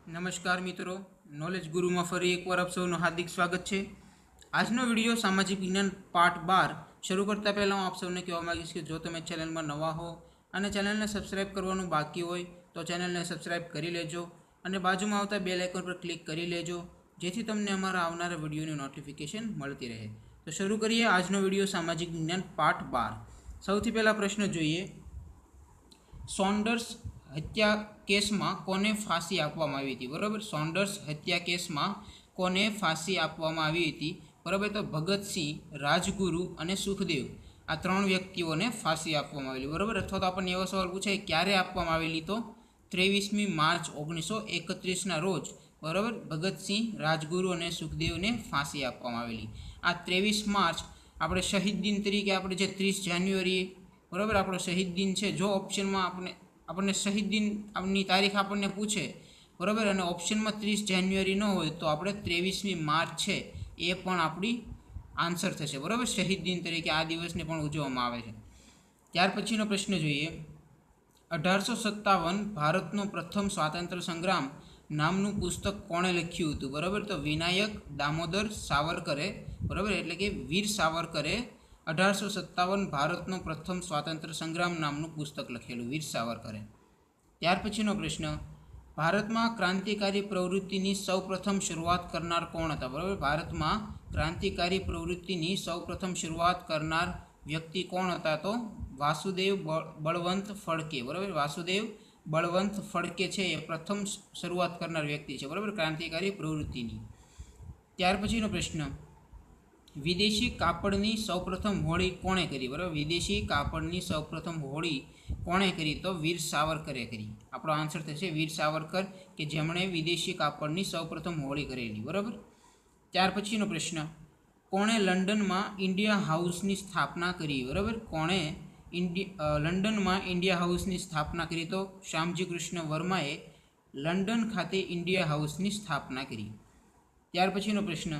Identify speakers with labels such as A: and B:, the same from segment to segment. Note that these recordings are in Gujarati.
A: નમસ્કાર મિત્રો, નોલેજ ગુરુમાં ફરી એકવાર આપ સૌનું હાર્દિક સ્વાગત છે। આજનો વિડીયો સામાજિક વિજ્ઞાન પાર્ટ 12 શરૂ કરતાં પહેલાં હું આપ સૌને કહેવા માગીશ કે જો તમે ચેનલમાં નવા હો અને ચેનલને સબસ્ક્રાઇબ કરવાનું બાકી હોય તો ચેનલને સબસ્ક્રાઇબ કરી લેજો અને બાજુમાં આવતા બેલ આઇકન પર ક્લિક કરી લેજો જેથી તમને અમારા આવનારા વિડીયોની નોટિફિકેશન મળતી રહે। તો શરૂ કરીએ આજનો વિડીયો સામાજિક વિજ્ઞાન પાર્ટ 12। સૌથી પહેલા પ્રશ્ન જોઈએ, સોન્ડર્સ હત્યા કેસમાં કોને ફાંસી આપવામાં આવી હતી? બરાબર, સોન્ડર્સ હત્યા કેસમાં કોને ફાંસી આપવામાં આવી હતી? બરાબર, તો ભગતસિંહ, રાજગુરુ અને સુખદેવ આ ત્રણ વ્યક્તિઓને ફાંસી આપવામાં આવેલી। બરાબર, અથવા તો આપણને એવો સવાલ પૂછાય ક્યારે આપવામાં આવેલી, તો 23મી માર્ચ 1931ના રોજ બરાબર ભગતસિંહ, રાજગુરુ અને સુખદેવને ફાંસી આપવામાં આવેલી। આ 23 માર્ચ આપણે શહીદ દિન તરીકે આપણે જે 30 જાન્યુઆરી બરાબર આપણો શહીદ દિન છે, જો ઓપ્શનમાં આપણને શહીદ દિનની તારીખ આપણને પૂછે બરાબર અને ઓપ્શનમાં 30 જાન્યુઆરી ન હોય તો આપણે 23મી માર્ચ છે એ પણ આપણી આન્સર થશે। બરાબર, શહીદ દિન તરીકે આ દિવસને પણ ઉજવવામાં આવે છે। ત્યાર પછીનો પ્રશ્ન જોઈએ, 1857 ભારતનો પ્રથમ સ્વાતંત્ર્ય સંગ્રામ નામનું પુસ્તક કોણે લખ્યું હતું? બરાબર, તો વિનાયક દામોદર સાવરકરે બરાબર એટલે કે વીર સાવરકરે 1857 ભારતનો પ્રથમ સ્વાતંત્ર્ય સંગ્રામ નામનું પુસ્તક લખેલું, વીર સાવરકરે। ત્યાર પછીનો પ્રશ્ન, ભારતમાં ક્રાંતિકારી પ્રવૃત્તિની સૌપ્રથમ શરૂઆત કરનાર કોણ હતા? બરાબર, ભારતમાં ક્રાંતિકારી પ્રવૃત્તિની સૌપ્રથમ શરૂઆત કરનાર વ્યક્તિ કોણ હતા? તો વાસુદેવ બળવંત ફડકે। બરાબર, વાસુદેવ બળવંત ફડકે છે એ પ્રથમ શરૂઆત કરનાર વ્યક્તિ છે બરાબર ક્રાંતિકારી પ્રવૃત્તિની। ત્યાર પછીનો પ્રશ્ન, વિદેશી કાપડની સૌપ્રથમ હોળી કોણે કરી? બરાબર, વિદેશી કાપડની સૌપ્રથમ હોળી કોણે કરી? તો વીર સાવરકરે કરી। આપણો આન્સર થશે વીર સાવરકર કે જેમણે વિદેશી કાપડની સૌપ્રથમ હોળી કરેલી। બરાબર, ત્યાર પછીનો પ્રશ્ન, કોણે લંડનમાં ઇન્ડિયા હાઉસની સ્થાપના કરી? બરાબર, કોણે લંડનમાં ઇન્ડિયા હાઉસની સ્થાપના કરી? તો શ્યામજી કૃષ્ણ વર્માએ લંડન ખાતે ઇન્ડિયા હાઉસની સ્થાપના કરી। ત્યાર પછીનો પ્રશ્ન,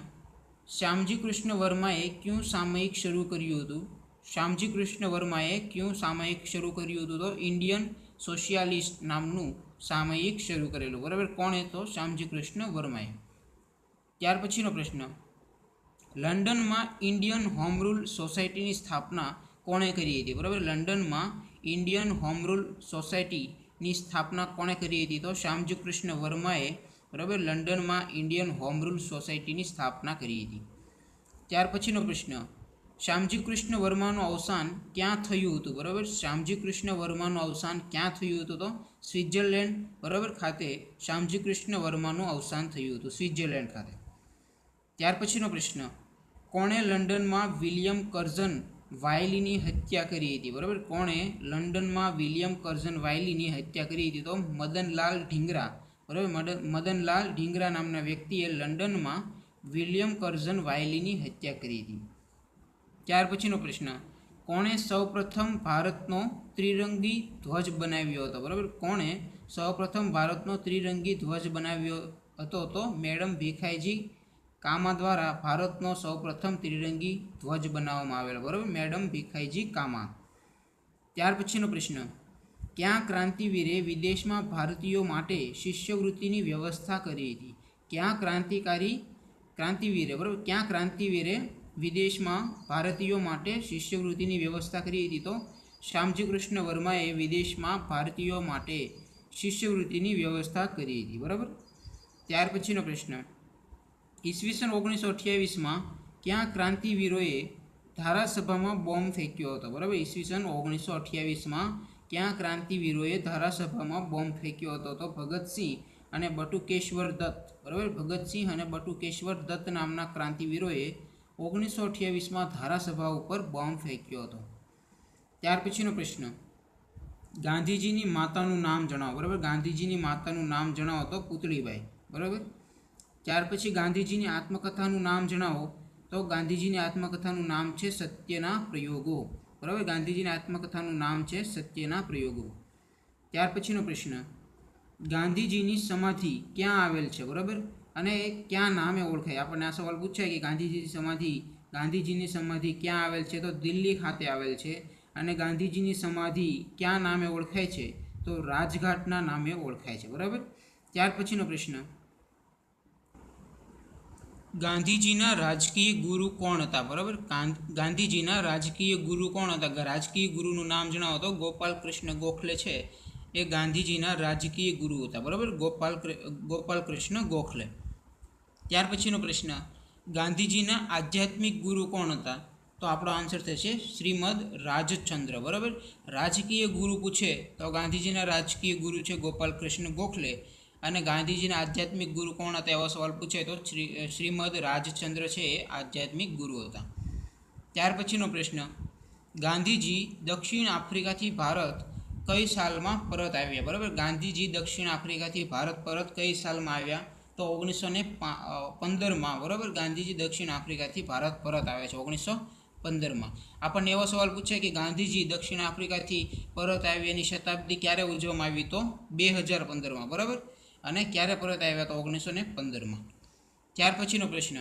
A: શ્યામજી કૃષ્ણ વર્માએ કયું સામયિક શરૂ કર્યું હતું? શ્યામજી કૃષ્ણ વર્માએ કયું સામયિક શરૂ કર્યું હતું? તો ઇન્ડિયન સોશિયાલિસ્ટ નામનું સામયિક શરૂ કરેલું। બરાબર, કોણે? તો શ્યામજી કૃષ્ણ વર્માએ। ત્યાર પછીનો પ્રશ્ન, લંડનમાં ઇન્ડિયન હોમ રૂલ સોસાયટીની સ્થાપના કોણે કરી હતી? બરાબર, લંડનમાં ઇન્ડિયન હોમ રૂલ સોસાયટીની સ્થાપના કોણે કરી હતી? તો શ્યામજી કૃષ્ણ વર્માએ બરાબર લંડનમાં ઇન્ડિયન હોમ રૂલ સોસાયટીની સ્થાપના કરી હતી। ત્યાર પછીનો પ્રશ્ન, શ્યામજી કૃષ્ણ વર્માનું અવસાન ક્યાં થયું હતું? બરાબર, શ્યામજી કૃષ્ણ વર્માનું અવસાન ક્યાં થયું હતું? તો સ્વિટ્ઝરલેન્ડ બરાબર ખાતે શ્યામજી કૃષ્ણ વર્માનું અવસાન થયું હતું, સ્વિટ્ઝરલેન્ડ ખાતે। ત્યાર પછીનો પ્રશ્ન, કોણે લંડનમાં વિલિયમ કર્ઝન વાયલીની હત્યા કરી હતી? બરાબર, કોણે લંડનમાં વિલિયમ કર્ઝન વાયલીની હત્યા કરી હતી? તો મદનલાલ ઢીંગરા। બરાબર, મદનલાલ ઢીંગરા નામના વ્યક્તિએ લંડનમાં વિલિયમ કર્ઝન વાયલીની હત્યા કરી હતી। ત્યાર પછીનો પ્રશ્ન, કોણે સૌપ્રથમ ભારતનો ત્રિરંગી ધ્વજ બનાવ્યો હતો? બરાબર, કોણે સૌપ્રથમ ભારતનો ત્રિરંગી ધ્વજ બનાવ્યો હતો? તો મેડમ ભીખાઈજી કામા દ્વારા ભારતનો સૌપ્રથમ ત્રિરંગી ધ્વજ બનાવવામાં આવેલો। બરાબર, મેડમ ભીખાઈજી કામા। ત્યાર પછીનો પ્રશ્ન, ક્યાં ક્રાંતિવીરે વિદેશમાં ભારતીયો માટે શિષ્યવૃત્તિની વ્યવસ્થા કરી હતી? ક્યાં ક્રાંતિવીરે બરાબર ક્યાં ક્રાંતિવીરે વિદેશમાં ભારતીયો માટે શિષ્યવૃત્તિની વ્યવસ્થા કરી હતી? તો શ્યામજી કૃષ્ણ વર્માએ વિદેશમાં ભારતીયો માટે શિષ્યવૃત્તિની વ્યવસ્થા કરી હતી। બરાબર, ત્યાર પછીનો પ્રશ્ન, ઈસવીસન 1928માં ક્યાં ક્રાંતિવીરોએ ધારાસભામાં બોમ્બ ફેંક્યો હતો? બરાબર, ઈસવીસન 1928માં ક્યાં ક્રાંતિવીરોએ ધારાસભામાં બોમ્બ ફેંક્યો હતો? તો ભગતસિંહ અને બટુકેશ્વર દત્ત। બરાબર, ભગતસિંહ અને બટુકેશ્વર દત્ત નામના ક્રાંતિવીરોએ 1928માં ધારાસભા ઉપર બોમ્બ ફેંક્યો હતો। ત્યાર પછીનો પ્રશ્ન, ગાંધીજીની માતાનું નામ જણાવો? બરાબર, ગાંધીજીની માતાનું નામ જણાવો? તો પુતળીબાઈ। બરાબર, ત્યાર પછી ગાંધીજીની આત્મકથાનું નામ જણાવો? તો ગાંધીજીની આત્મકથાનું નામ છે સત્યના પ્રયોગો। બરાબર, ગાંધીજીની આત્મકથાનું નામ છે સત્યના પ્રયોગો। ત્યાર પછીનો પ્રશ્ન, ગાંધીજીની સમાધિ ક્યાં આવેલ છે? બરાબર, અને એ ક્યાં નામે ઓળખાય? આપણને આ સવાલ પૂછાય કે ગાંધીજીની સમાધિ ક્યાં આવેલ છે? તો દિલ્હી ખાતે આવેલ છે। અને ગાંધીજીની સમાધિ ક્યાં નામે ઓળખાય છે? તો રાજઘાટના નામે ઓળખાય છે। બરાબર, ત્યાર પછીનો પ્રશ્ન, ગાંધીજીના રાજકીય ગુરુ કોણ હતા? બરાબર, ગાંધીજીના રાજકીય ગુરુ કોણ હતા? રાજકીય ગુરુનું નામ જણાવો તો ગોપાલ કૃષ્ણ ગોખલે છે એ ગાંધીજીના રાજકીય ગુરુ હતા. બરાબર, ગોપાલ કૃષ્ણ ગોખલે. ત્યાર પછીનો પ્રશ્ન, ગાંધીજીના આધ્યાત્મિક ગુરુ કોણ હતા? તો આપણો આન્સર થશે શ્રીમદ રાજચંદ્ર. બરાબર, રાજકીય ગુરુ પૂછે તો ગાંધીજીના રાજકીય ગુરુ છે ગોપાલ કૃષ્ણ ગોખલે, અને ગાંધીજીના આધ્યાત્મિક ગુરુ કોણ હતા એવો સવાલ પૂછે તો શ્રીમદ રાજચંદ્ર છે એ આધ્યાત્મિક ગુરુ હતા. ત્યાર પછીનો પ્રશ્ન, ગાંધીજી દક્ષિણ આફ્રિકાથી ભારત કઈ સાલમાં પરત આવ્યા? બરાબર, ગાંધીજી દક્ષિણ આફ્રિકાથી ભારત પરત કઈ સાલમાં આવ્યા? તો 1915માં. બરાબર, ગાંધીજી દક્ષિણ આફ્રિકાથી ભારત પરત આવે છે 1915માં. આપણને એવો સવાલ પૂછે કે ગાંધીજી દક્ષિણ આફ્રિકાથી પરત આવ્યાની શતાબ્દી ક્યારે ઉજવવામાં આવી? તો 2015માં. બરાબર, અને ક્યારે પરત આવ્યા? તો 1915માં. ત્યાર પછીનો પ્રશ્ન,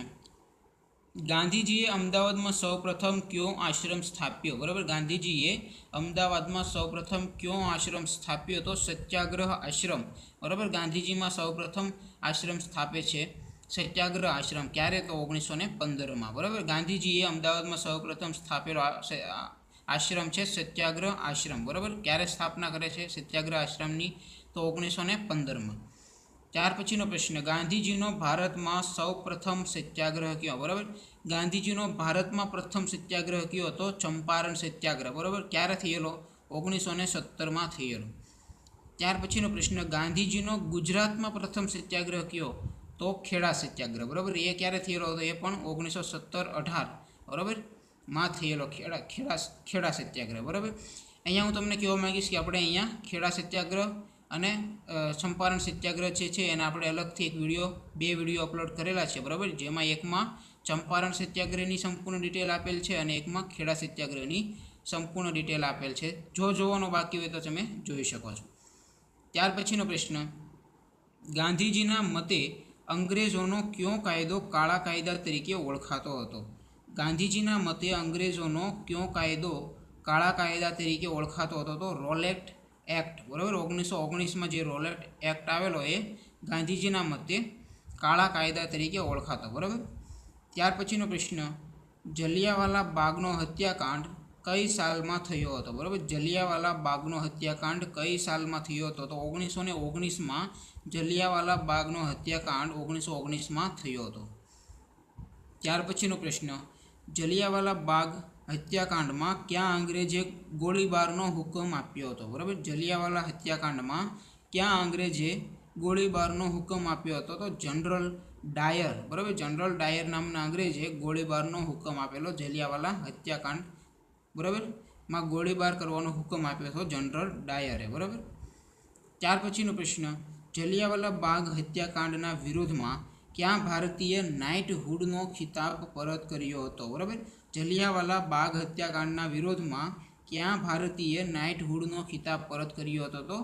A: ગાંધીજીએ અમદાવાદમાં સૌપ્રથમ કયો આશ્રમ સ્થાપ્યો? બરાબર, ગાંધીજીએ અમદાવાદમાં સૌપ્રથમ કયો આશ્રમ સ્થાપ્યો? તો સત્યાગ્રહ આશ્રમ. બરાબર, ગાંધીજીમાં સૌપ્રથમ આશ્રમ સ્થાપે છે સત્યાગ્રહ આશ્રમ. ક્યારે? તો 1915માં. બરાબર, ગાંધીજીએ અમદાવાદમાં સૌપ્રથમ સ્થાપેલો આશ્રમ છે સત્યાગ્રહ આશ્રમ. બરાબર, ક્યારે સ્થાપના કરે છે સત્યાગ્રહ આશ્રમની? તો 1915માં. ત્યાર પછીનો પ્રશ્ન, ગાંધીજીનો ભારતમાં સૌ પ્રથમ સત્યાગ્રહ કયો? બરાબર, ગાંધીજીનો ભારતમાં પ્રથમ સત્યાગ્રહ કયો હતો? ચંપારણ સત્યાગ્રહ. બરાબર, ક્યારે થયેલો? 1917માં થયેલો. ત્યાર પછીનો પ્રશ્ન, ગાંધીજીનો ગુજરાતમાં પ્રથમ સત્યાગ્રહ કયો? તો ખેડા સત્યાગ્રહ. બરાબર, એ ક્યારે થયેલો હતો? એ પણ 1917-18 બરાબર માં થયેલો ખેડા સત્યાગ્રહ. બરાબર, અહીંયા હું તમને કહેવા માંગીશ કે આપણે અહીંયા ખેડા સત્યાગ્રહ અને ચંપારણ સત્યાગ્રહ છે એના આપણે અલગથી બે વિડીયો અપલોડ કરેલા છે. બરાબર, જેમાં એકમાં ચંપારણ સત્યાગ્રહની સંપૂર્ણ ડિટેલ આપેલ છે અને એકમાં ખેડા સત્યાગ્રહની સંપૂર્ણ ડિટેલ આપેલ છે. જો જોવાનો બાકી હોય તો તમે જોઈ શકો છો. ત્યાર પછીનો પ્રશ્ન, ગાંધીજીના મતે અંગ્રેજોનો કયો કાયદો કાળા કાયદા તરીકે ઓળખાતો હતો? ગાંધીજીના મતે અંગ્રેજોનો કયો કાયદો કાળા કાયદા તરીકે ઓળખાતો હતો? તો રોલેટ એક્ટ. બરાબર, 1919માં જે રોલેટ એક્ટ આવેલો એ ગાંધીજીના મતે કાળા કાયદા તરીકે ઓળખાતો. બરાબર, ત્યાર પછીનો પ્રશ્ન, જલિયાવાલા બાગનો હત્યાકાંડ કઈ સાલમાં થયો હતો? બરાબર, જલિયાવાલા બાગનો હત્યાકાંડ કઈ સાલમાં થયો હતો? તો 1919માં જલિયાવાલા બાગનો હત્યાકાંડ 1919માં થયો હતો. ત્યાર પછીનો પ્રશ્ન, જલિયાવાલા બાગ હત્યાકાંડમાં ક્યાં અંગ્રેજે ગોળીબારનો હુકમ આપ્યો હતો? બરાબર, જલિયાવાલા હત્યાકાંડમાં ક્યાં અંગ્રેજે ગોળીબારનો હુકમ આપ્યો હતો? તો જનરલ ડાયર. બરાબર, જનરલ ડાયર નામના અંગ્રેજે ગોળીબારનો હુકમ આપેલો જલિયાવાલા હત્યાકાંડ. બરાબર, માં ગોળીબાર કરવાનો હુકમ આપ્યો હતો જનરલ ડાયરે. બરાબર, ત્યાર પછીનો પ્રશ્ન, જલિયાવાલા બાગ હત્યાકાંડના વિરોધમાં ક્યાં ભારતીય નાઇટહુડનો ખિતાબ પરત કર્યો હતો? બરાબર, જલિયાવાલા બાગ હત્યાકાંડના વિરોધમાં ક્યાં ભારતીય નાઇટહુડનો ખિતાબ પરત કર્યો હતો? તો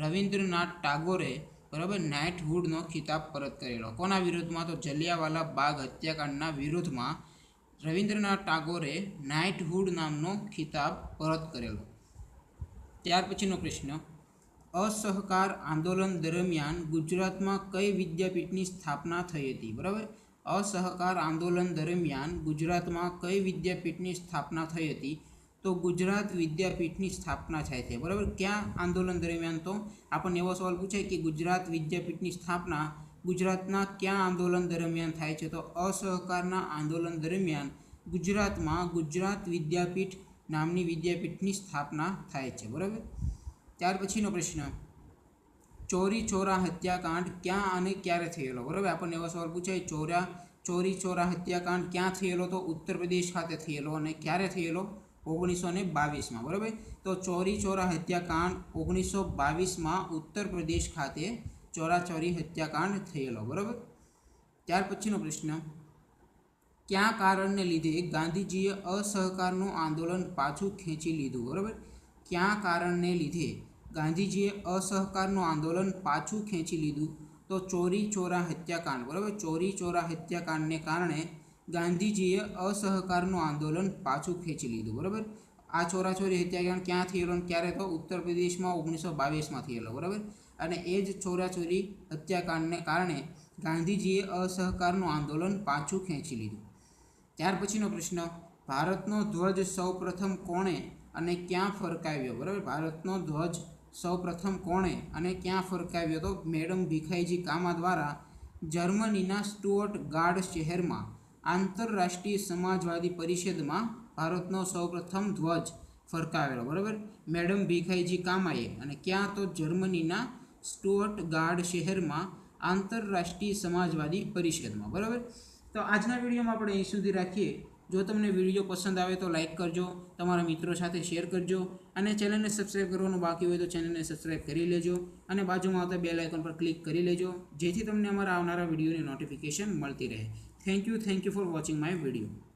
A: રવિન્દ્રનાથ ટાગોરે. બરાબર, નાઇટહુડનો ખિતાબ પરત કરેલો. કોના વિરોધમાં? તો જલિયાવાલા બાગ હત્યાકાંડના વિરોધમાં રવિન્દ્રનાથ ટાગોરે નાઇટહુડ નામનો ખિતાબ પરત કરેલો. ત્યાર પછીનો પ્રશ્ન, અસહકાર આંદોલન દરમિયાન ગુજરાતમાં કઈ વિદ્યાપીઠની સ્થાપના થઈ હતી? બરાબર, અસહકાર આંદોલન દરમિયાન ગુજરાતમાં કઈ વિદ્યાપીઠની સ્થાપના થઈ હતી? તો ગુજરાત વિદ્યાપીઠની સ્થાપના થાય છે. બરાબર, ક્યાં આંદોલન દરમિયાન? તો આપણને એવો સવાલ પૂછાય કે ગુજરાત વિદ્યાપીઠની સ્થાપના ગુજરાતના ક્યાં આંદોલન દરમિયાન થાય છે? તો અસહકારના આંદોલન દરમિયાન ગુજરાતમાં ગુજરાત વિદ્યાપીઠ નામની વિદ્યાપીઠની સ્થાપના થાય છે. બરાબર, ત્યાર પછીનો પ્રશ્ન, ચોરી ચોરા હત્યાકાંડ ક્યાં અને ક્યારે થયેલો? બરાબર, આપણને એવો સવાલ પૂછાય ચોરી ચોરા હત્યાકાંડ ક્યાં થયેલો? તો ઉત્તર પ્રદેશ ખાતે થયેલો. અને ક્યારે થયેલો? 1922માં. બરાબર, તો ચોરી ચોરા હત્યાકાંડ 1922માં ઉત્તર પ્રદેશ ખાતે ચોરાચોરી હત્યાકાંડ થયેલો. બરાબર, ત્યાર પછીનો પ્રશ્ન, કયા કારણને લીધે ગાંધીજીએ અસહકારનું આંદોલન પાછું ખેંચી લીધું? બરાબર, કયા કારણને લીધે ગાંધીજીએ અસહકારનું આંદોલન પાછું ખેંચી લીધું? તો ચોરી ચોરા હત્યાકાંડ. બરાબર, ચોરી ચોરા હત્યાકાંડને કારણે ગાંધીજીએ અસહકારનું આંદોલન પાછું ખેંચી લીધું. બરાબર, આ ચોરાચોરી હત્યાકાંડ ક્યાં થયેલો અને ક્યારે? તો ઉત્તર પ્રદેશમાં 1922માં થયેલો. બરાબર, અને એ જ ચોરાચોરી હત્યાકાંડને કારણે ગાંધીજીએ અસહકારનું આંદોલન પાછું ખેંચી લીધું. ત્યાર પછીનો પ્રશ્ન, ભારતનો ધ્વજ સૌપ્રથમ કોણે અને ક્યાં ફરકાવ્યો? બરાબર, ભારતનો ધ્વજ સૌપ્રથમ કોણે અને ક્યાં ફરકાવ્યો? તો મેડમ ભીખાઈજી કામા દ્વારા જર્મનીના સ્ટુઅર્ટગાર્ડ શહેરમાં આંતરરાષ્ટ્રીય સમાજવાદી પરિષદમાં ભારતનો સૌપ્રથમ ધ્વજ ફરકાવેલો. બરાબર, મેડમ ભીખાઈજી કામાએ. અને ક્યાં? તો જર્મનીના સ્ટુઅર્ટગાર્ડ શહેરમાં આંતરરાષ્ટ્રીય સમાજવાદી પરિષદમાં. બરાબર, તો આજના વિડીયોમાં આપણે અહીં સુધી રાખીએ. જો તમને વિડીયો પસંદ આવે તો લાઇક કરજો, તમારા મિત્રો સાથે શેર કરજો, અને ચેનલને સબસ્ક્રાઈબ કરવાનું બાકી હોય તો ચેનલને સબસ્ક્રાઈબ કરી લેજો, અને બાજુમાં આવતા બેલ આઇકન પર ક્લિક કરી લેજો, જેથી તમને અમારા આવનારા વિડીયોની નોટિફિકેશન મળતી રહે. Thank you for watching my video.